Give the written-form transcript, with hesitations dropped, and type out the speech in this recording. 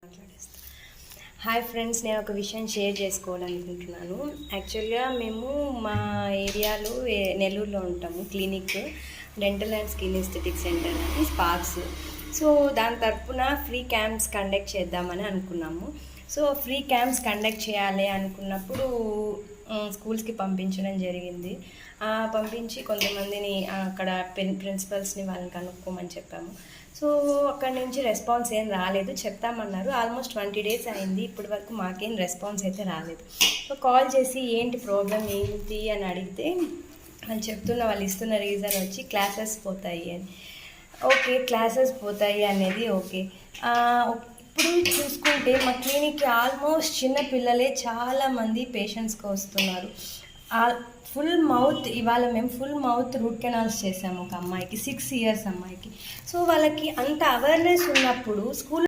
మాట్లాడేస్తా. Hi friends, నేను ఒక విషయం షేర్ చేసుకోవాలనుకుంటున్నాను. యాక్చువల్గా మేము మా ఏరియాలో నెల్లూరులో ఉంటాము. Clinic dental and skin aesthetic centre అని స్పార్క్స్. సో దాని తరఫున ఫ్రీ క్యాంప్స్ కండక్ట్ చేద్దామని అనుకున్నాము. సో ఫ్రీ క్యాంప్స్ కండక్ట్ చేయాలి అనుకున్నప్పుడు స్కూల్స్కి పంపించడం జరిగింది. పంపించి కొంతమందిని అక్కడ ప్రిన్సిపల్స్ని వాళ్ళని కనుక్కోమని చెప్పాము. సో అక్కడి నుంచి రెస్పాన్స్ ఏం రాలేదు. చెప్తామన్నారు. ఆల్మోస్ట్ 20 days అయింది. ఇప్పటి వరకు మాకేం రెస్పాన్స్ అయితే రాలేదు. సో కాల్ చేసి ఏంటి ప్రాబ్లం ఏంటి అని అడిగితే వాళ్ళు ఇస్తున్న రీజన్ వచ్చి క్లాసెస్ పోతాయి అని. ఓకే, క్లాసెస్ పోతాయి అనేది ఓకే. ఇప్పుడు చూసుకుంటే మా క్లినిక్కి ఆల్మోస్ట్ చిన్న పిల్లలే చాలామంది పేషెంట్స్కి వస్తున్నారు. ఫుల్ మౌత్ ఇవాళ మేము ఫుల్ మౌత్ రూట్ కెనాల్స్ చేసాము ఒక అమ్మాయికి, 6 years అమ్మాయికి. సో వాళ్ళకి అంత అవేర్నెస్ ఉన్నప్పుడు స్కూల్